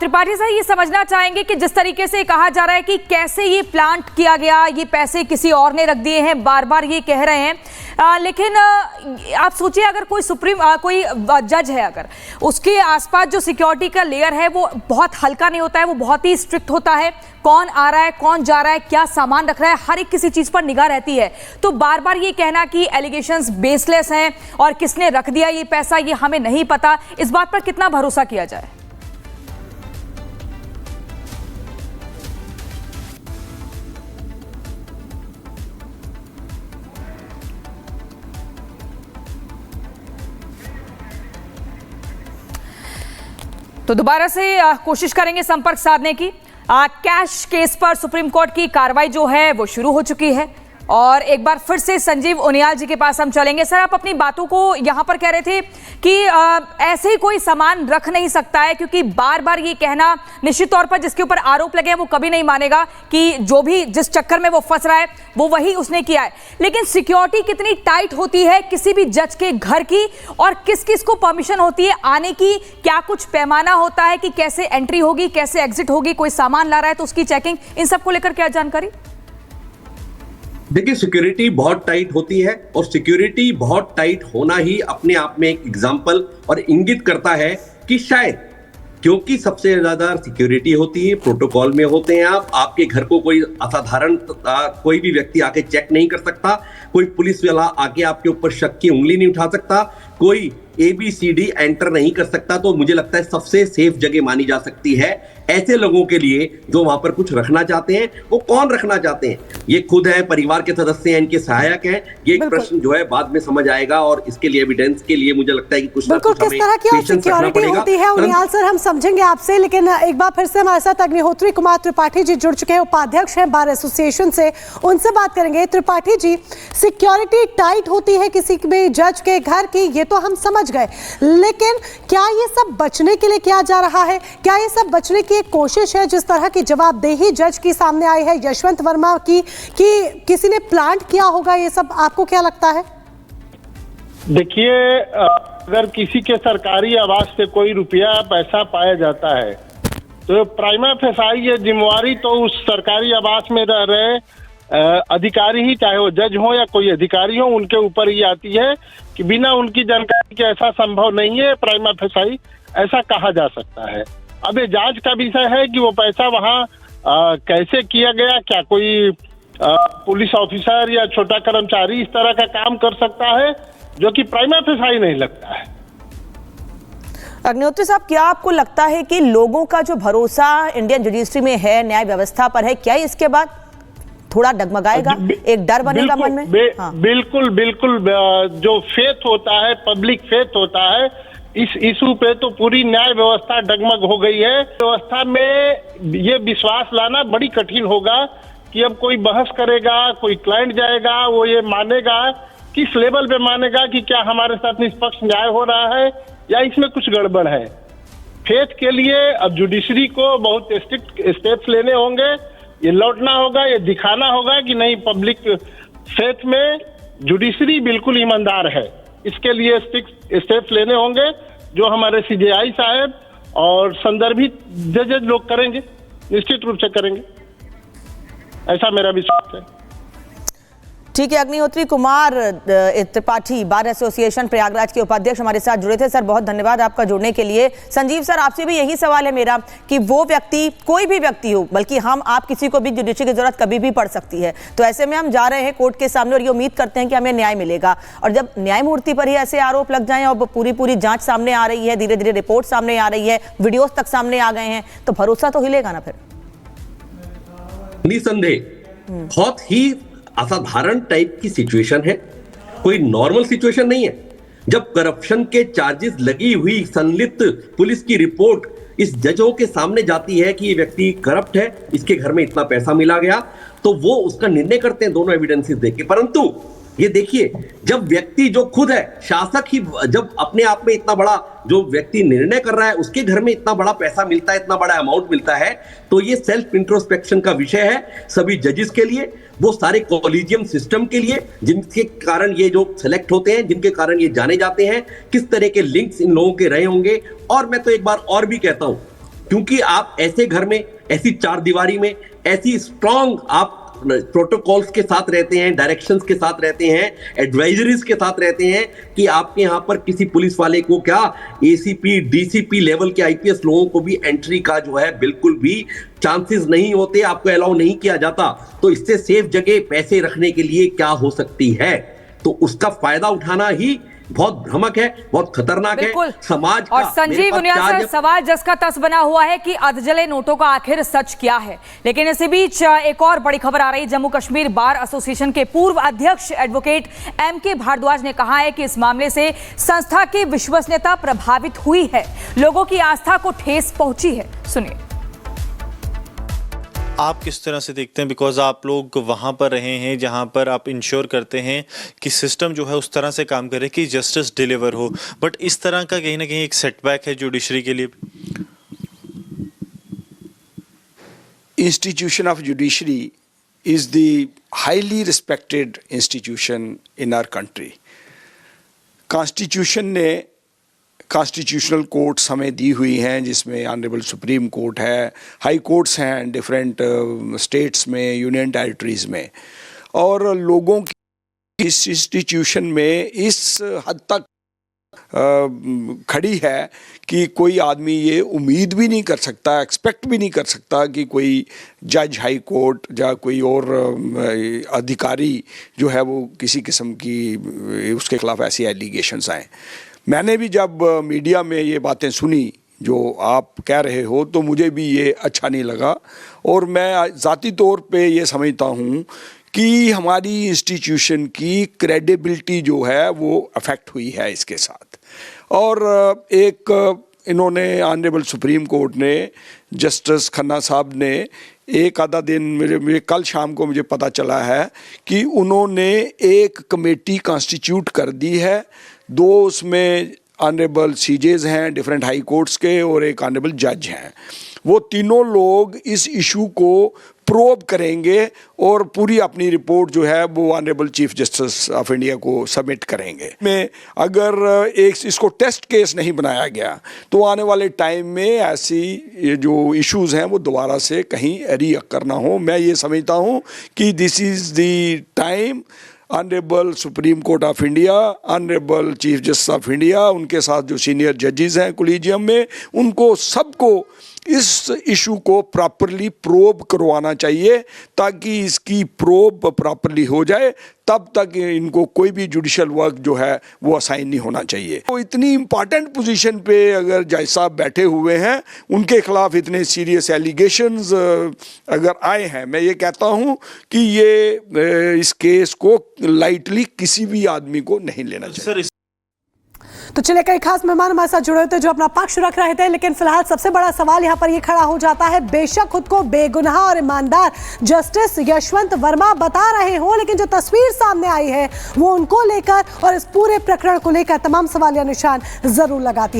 त्रिपाठी साहब, ये समझना चाहेंगे कि जिस तरीके से कहा जा रहा है कि कैसे ये प्लांट किया गया, ये पैसे किसी और ने रख दिए हैं, बार बार ये कह रहे हैं, लेकिन आप सोचिए अगर कोई कोई जज है, अगर उसके आसपास जो सिक्योरिटी का लेयर है वो बहुत हल्का नहीं होता है, वो बहुत ही स्ट्रिक्ट होता है। कौन आ रहा है, कौन जा रहा है, क्या सामान रख रहा है, हर एक किसी चीज पर निगाह रहती है। तो बार बार ये कहना कि एलिगेशंस बेसलेस हैं और किसने रख दिया ये पैसा ये हमें नहीं पता, इस बात पर कितना भरोसा किया जाए? तो दोबारा से कोशिश करेंगे संपर्क साधने की। कैश केस पर सुप्रीम कोर्ट की कार्रवाई जो है वो शुरू हो चुकी है और एक बार फिर से संजीव उनियाल जी के पास हम चलेंगे। सर, आप अपनी बातों को यहां पर कह रहे थे कि ऐसे ही कोई सामान रख नहीं सकता है, क्योंकि बार बार ये कहना निश्चित तौर पर जिसके ऊपर आरोप लगे हैं वो कभी नहीं मानेगा कि जो भी जिस चक्कर में वो फंस रहा है वो वही उसने किया है। लेकिन सिक्योरिटी कितनी टाइट होती है किसी भी जज के घर की, और किस किस को परमिशन होती है आने की? क्या कुछ पैमाना होता है कि कैसे एंट्री होगी, कैसे एग्जिट होगी? कोई सामान ला रहा है तो उसकी चेकिंग, इन सबको लेकर क्या जानकारी? देखिए, सिक्योरिटी बहुत टाइट होती है और सिक्योरिटी बहुत टाइट होना ही अपने आप में एक एग्जाम्पल और इंगित करता है कि शायद क्योंकि सबसे ज्यादा सिक्योरिटी होती है, प्रोटोकॉल में होते हैं आपके घर को कोई असाधारण कोई भी व्यक्ति आके चेक नहीं कर सकता, कोई पुलिस वाला आके आपके ऊपर शक की उंगली नहीं उठा सकता, कोई ABCD एंटर नहीं कर सकता। तो मुझे लगता है सबसे सेफ जगह मानी जा सकती है ऐसे लोगों के लिए जो वहां पर कुछ रखना चाहते हैं। वो कौन रखना चाहते हैं? ये खुद है, परिवार के सदस्य हैं, इनके सहायक हैं। ये एक प्रश्न जो है बाद में समझ आएगा और इसके लिए एविडेंस के लिए मुझे लगता है कि कुछ ना कुछ हमें पेशेंस रखना पड़ेगा। होती है उनियाल सर, हम समझेंगे आपसे, लेकिन एक बार फिर से हमारे साथ अग्निहोत्री कुमार त्रिपाठी जी जुड़ चुके हैं, उपाध्यक्ष हैं बार एसोसिएशन से, उनसे बात करेंगे। त्रिपाठी जी, सिक्योरिटी टाइट होती है किसी भी जज के घर की, ये तो हम समझ गए, लेकिन क्या ये सब बचने के लिए किया जा रहा है? क्या ये सब बचने की एक कोशिश है? जिस तरह की जवाबदेही जज की सामने आई है यशवंत वर्मा की, कि किसी ने प्लांट किया होगा ये सब, आपको क्या लगता है? देखिए, अगर किसी के सरकारी आवास से कोई रुपया पैसा पाया जाता है तो प्राइमा फेसाई ये जिम्मेवारी तो उस सरकारी आवास में रह रहे अधिकारी ही, चाहे वो जज हो या कोई अधिकारी हो, उनके ऊपर ही आती है कि बिना उनकी जानकारी के ऐसा संभव नहीं है, प्राइमा फेसाई ऐसा कहा जा सकता है। अब ये जांच का विषय है कि वो पैसा वहाँ कैसे किया गया, क्या कोई पुलिस ऑफिसर या छोटा कर्मचारी इस तरह का काम कर सकता है, जो कि प्राइमा फेसाई नहीं लगता है। अग्निहोत्री साहब, क्या आपको लगता है कि लोगों का जो भरोसा इंडियन जुडिशरी में है, न्याय व्यवस्था पर है, क्या इसके बाद थोड़ा डगमगाएगा, एक डर बनेगा मन में? बिल्कुल बिल्कुल, जो फेथ होता है, पब्लिक फेथ होता है, इस इशू पे तो पूरी न्याय व्यवस्था डगमग हो गई है। व्यवस्था में ये विश्वास लाना बड़ी कठिन होगा कि अब कोई बहस करेगा, कोई क्लाइंट जाएगा, वो ये मानेगा, किस लेवल पे मानेगा कि क्या हमारे साथ निष्पक्ष न्याय हो रहा है या इसमें कुछ गड़बड़ है। फेथ के लिए अब जुडिशरी को बहुत स्ट्रिक्ट स्टेप्स लेने होंगे, ये लौटना होगा, ये दिखाना होगा कि नहीं, पब्लिक फेथ में जुडिशरी बिल्कुल ईमानदार है। इसके लिए स्टेप्स लेने होंगे जो हमारे CJI साहब और संदर्भित जज लोग करेंगे, निश्चित रूप से करेंगे, ऐसा मेरा विश्वास है। ठीक है, अग्निहोत्री कुमार त्रिपाठी, बार एसोसिएशन प्रयागराज के उपाध्यक्ष हमारे साथ जुड़े थे। सर, बहुत धन्यवाद आपका जुड़ने के लिए। संजीव सर, आपसे भी यही सवाल है मेरा कि वो व्यक्ति, कोई भी व्यक्ति हो, बल्कि आप किसी को भी जुडिशरी की जरूरत कभी भी पड़ सकती है, तो ऐसे में हम जा रहे हैं कोर्ट के सामने और ये उम्मीद करते हैं कि हमें न्याय मिलेगा, और जब न्यायमूर्ति पर ही ऐसे आरोप लग जाएं और पूरी जांच सामने आ रही है, धीरे धीरे रिपोर्ट सामने आ रही है, वीडियोज तक सामने आ गए हैं, तो भरोसा तो हिलेगा ना फिर? निसंदेह बहुत ही असाधारण टाइप की सिचुएशन है, कोई नॉर्मल सिचुएशन नहीं है। जब करप्शन के चार्जेस लगी हुई संलिप्त पुलिस की रिपोर्ट इस जजों के सामने जाती है कि ये व्यक्ति करप्ट है, इसके घर में इतना पैसा मिला गया, तो वो उसका निर्णय करते हैं दोनों एविडेंसेस देख के। परंतु ये देखिए, जब व्यक्ति जो खुद है शासक ही, जब अपने आप में इतना बड़ा जो व्यक्ति निर्णय कर रहा है उसके घर में इतना बड़ा पैसा मिलता है, इतना बड़ा अमाउंट मिलता है, तो ये सेल्फ इंट्रोस्पेक्शन का विषय है सभी जजेस के लिए, वो सारे कॉलेजियम सिस्टम के लिए, जिनके कारण ये जो सेलेक्ट होते हैं, जिनके कारण ये जाने जाते हैं, किस तरह के लिंक्स इन लोगों के रहे होंगे। और मैं तो एक बार और भी कहता हूं क्योंकि आप ऐसे घर में, ऐसी चार दीवारी में, ऐसी स्ट्रॉन्ग आप प्रोटोकॉल्स के साथ रहते हैं, डायरेक्शंस के साथ रहते हैं, एडवाइजरीज के साथ रहते हैं कि आपके यहां पर किसी पुलिस वाले को क्या एसीपी डीसीपी लेवल के आईपीएस लोगों को भी एंट्री का जो है बिल्कुल भी चांसेस नहीं होते, आपको अलाउ नहीं किया जाता। तो इससे सेफ जगह पैसे रखने के लिए क्या हो सकती है, तो उसका फायदा उठाना ही बहुत भ्रामक है, बहुत खतरनाक है समाज का। और संजीव उनियाल सर, सवाल जस का तस बना हुआ है कि अधजले नोटों का आखिर सच क्या है। लेकिन इसी बीच एक और बड़ी खबर आ रही है। जम्मू कश्मीर बार एसोसिएशन के पूर्व अध्यक्ष एडवोकेट एमके भारद्वाज ने कहा है कि इस मामले से संस्था की विश्वसनीयता प्रभावित हुई है, लोगों की आस्था को ठेस पहुंची है। सुनिए। आप किस तरह से देखते हैं, बिकॉज आप लोग वहाँ पर रहे हैं जहाँ पर आप इंश्योर करते हैं कि सिस्टम जो है उस तरह से काम करे कि जस्टिस डिलीवर हो, बट इस तरह का कहीं ना कहीं एक सेटबैक है जुडिशरी के लिए। Institution of judiciary is the highly respected institution in our country. Constitution ने कॉन्स्टिट्यूशनल कोर्ट्स हमें दी हुई हैं, जिसमें ऑनरेबल सुप्रीम कोर्ट है, हाई कोर्ट्स हैं डिफरेंट स्टेट्स में, यूनियन टेरिटरीज में, और लोगों की इस इंस्टीट्यूशन में इस हद तक खड़ी है कि कोई आदमी ये उम्मीद भी नहीं कर सकता, एक्सपेक्ट भी नहीं कर सकता कि कोई जज हाई कोर्ट या कोई और अधिकारी जो है वो किसी किस्म की उसके खिलाफ ऐसी एलिगेशंस आए। मैंने भी जब मीडिया में ये बातें सुनी जो आप कह रहे हो, तो मुझे भी ये अच्छा नहीं लगा, और मैं ज़ाती तौर पे ये समझता हूँ कि हमारी इंस्टीट्यूशन की क्रेडिबिलिटी जो है वो अफेक्ट हुई है इसके साथ। और एक इन्होंने ऑनरेबल सुप्रीम कोर्ट ने, जस्टिस खन्ना साहब ने एक आधा दिन, मेरे कल शाम को मुझे पता चला है कि उन्होंने एक कमेटी कॉन्स्टिट्यूट कर दी है। दो उसमें ऑनरेबल सीजेज हैं डिफरेंट हाई कोर्ट्स के, और एक ऑनरेबल जज हैं। वो तीनों लोग इस इशू को प्रोब करेंगे और पूरी अपनी रिपोर्ट जो है वो honourable chief justice of India को सबमिट करेंगे। में अगर एक इसको टेस्ट केस नहीं बनाया गया तो आने वाले टाइम में ऐसी जो इश्यूज हैं वो दोबारा से कहीं रीअकर ना हो। मैं ये समझता हूँ कि this is the time honourable supreme court of India, honourable chief justice of India, उनके साथ जो सीनियर जजेस हैं कोलिजियम में, उनको सबको इस इशू को प्रॉपरली प्रोब करवाना चाहिए, ताकि इसकी प्रोब प्रॉपरली हो जाए। तब तक इनको कोई भी जुडिशल वर्क जो है वो असाइन नहीं होना चाहिए। तो इतनी इम्पॉर्टेंट पोजीशन पे अगर जज साहब बैठे हुए हैं, उनके खिलाफ इतने सीरियस एलिगेशंस अगर आए हैं, मैं ये कहता हूँ कि ये इस केस को लाइटली किसी भी आदमी को नहीं लेना चाहिए। तो चलिए, कई खास मेहमान हमारे साथ जुड़े हुए थे जो अपना पक्ष रख रहे थे, लेकिन फिलहाल सबसे बड़ा सवाल यहाँ पर ये खड़ा हो जाता है, बेशक खुद को बेगुनाह और ईमानदार जस्टिस यशवंत वर्मा बता रहे हो, लेकिन जो तस्वीर सामने आई है वो उनको लेकर और इस पूरे प्रकरण को लेकर तमाम सवालिया निशान जरूर लगाती है।